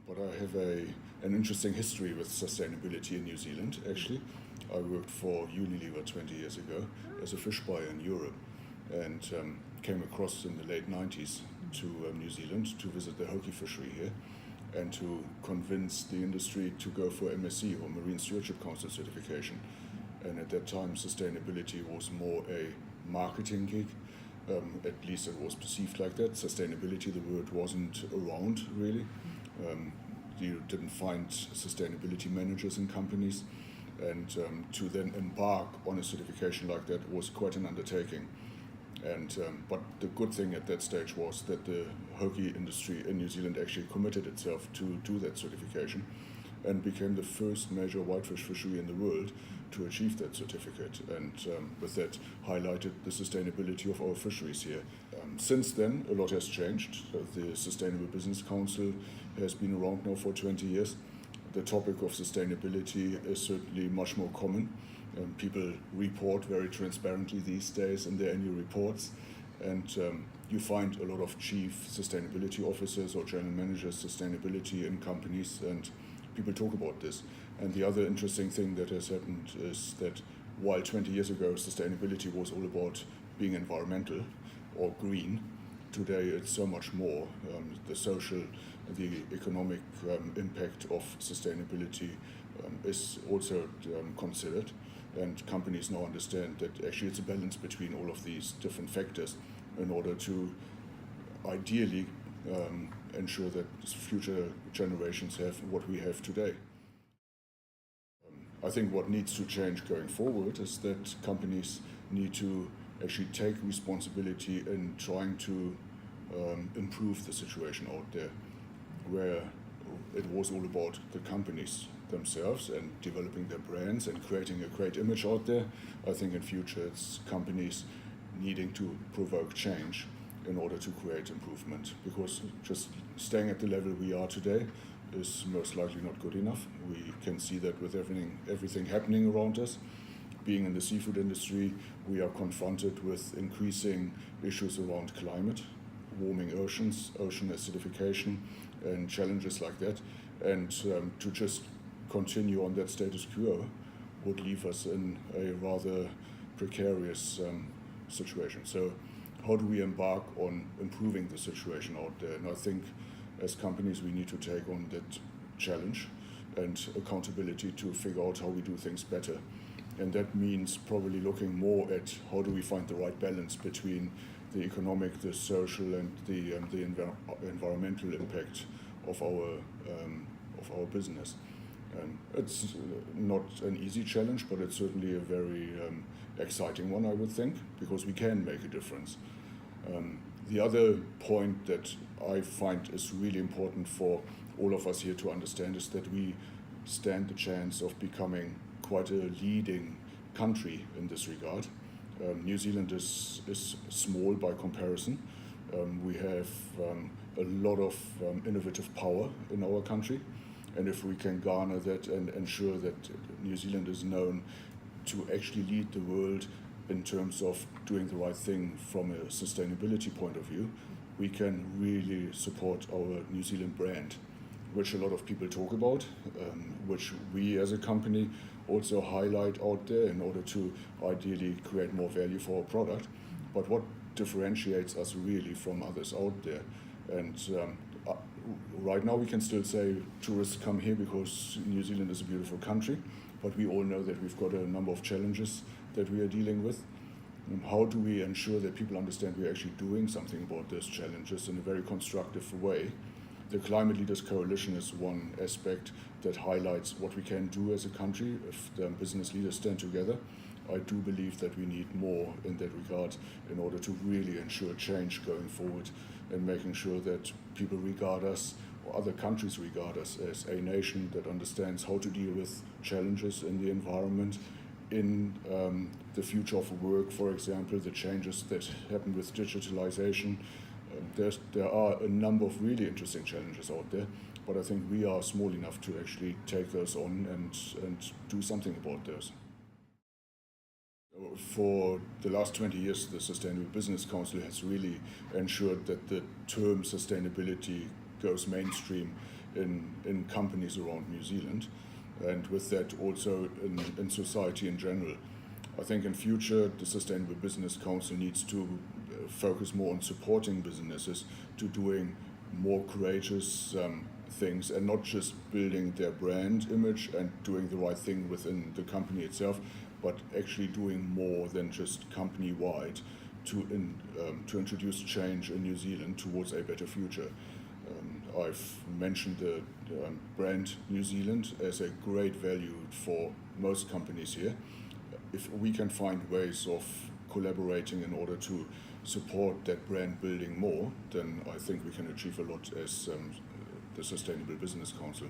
But I have an interesting history with sustainability in New Zealand, actually. I worked for Unilever 20 years ago as a fish buyer in Europe and came across in the late 90s to New Zealand to visit the hoki fishery here and to convince the industry to go for MSC, or Marine Stewardship Council certification. And at that time, sustainability was more a marketing gig. At least it was perceived like that. Sustainability, the word wasn't around really. You didn't find sustainability managers in companies. And to then embark on a certification like that was quite an undertaking. And but the good thing at that stage was that the hoki industry in New Zealand actually committed itself to do that certification and became the first major whitefish fishery in the world to achieve that certificate, and with that highlighted the sustainability of our fisheries here. Since then, a lot has changed. The Sustainable Business Council has been around now for 20 years. The topic of sustainability is certainly much more common. People report very transparently these days in their annual reports, and you find a lot of chief sustainability officers or general managers sustainability in companies, and people talk about this. And the other interesting thing that has happened is that while 20 years ago sustainability was all about being environmental or green, today it's so much more. The social, the economic impact of sustainability is also considered, and companies now understand that actually it's a balance between all of these different factors in order to ideally ensure that future generations have what we have today. I think what needs to change going forward is that companies need to actually take responsibility in trying to improve the situation out there, where it was all about the companies themselves and developing their brands and creating a great image out there. I think in future it's companies needing to provoke change in order to create improvement, because just staying at the level we are today is most likely not good enough. We can see that with everything happening around us. Being in the seafood industry, we are confronted with increasing issues around climate, warming oceans, ocean acidification, and challenges like that. And to just continue on that status quo would leave us in a rather precarious situation. So how do we embark on improving the situation out there? And I think as companies we need to take on that challenge and accountability to figure out how we do things better. And that means probably looking more at how do we find the right balance between the economic, the social, and the environmental impact of our business. It's not an easy challenge, but it's certainly a very exciting one, I would think, because we can make a difference. The other point that I find is really important for all of us here to understand is that we stand the chance of becoming quite a leading country in this regard. New Zealand is small by comparison. We have a lot of innovative power in our country, and if we can garner that and ensure that New Zealand is known to actually lead the world in terms of doing the right thing from a sustainability point of view, we can really support our New Zealand brand, which a lot of people talk about, which we as a company also highlight out there in order to ideally create more value for our product. But what differentiates us really from others out there? And right now we can still say tourists come here because New Zealand is a beautiful country, but we all know that we've got a number of challenges that we are dealing with. And how do we ensure that people understand we're actually doing something about those challenges in a very constructive way? The Climate Leaders Coalition is one aspect that highlights what we can do as a country if the business leaders stand together. I do believe that we need more in that regard in order to really ensure change going forward and making sure that people regard us, or other countries regard us, as a nation that understands how to deal with challenges in the environment, in the future of work, for example, the changes that happen with digitalization. There are a number of really interesting challenges out there, but I think we are small enough to actually take those on and do something about those. For the last 20 years, the Sustainable Business Council has really ensured that the term sustainability goes mainstream in companies around New Zealand, and with that also in society in general. I think in future the Sustainable Business Council needs to focus more on supporting businesses to doing more courageous things, and not just building their brand image and doing the right thing within the company itself, but actually doing more than just company-wide to introduce change in New Zealand towards a better future. I've mentioned the brand New Zealand as a great value for most companies here. If we can find ways of collaborating in order to support that brand building more, then I think we can achieve a lot as the Sustainable Business Council.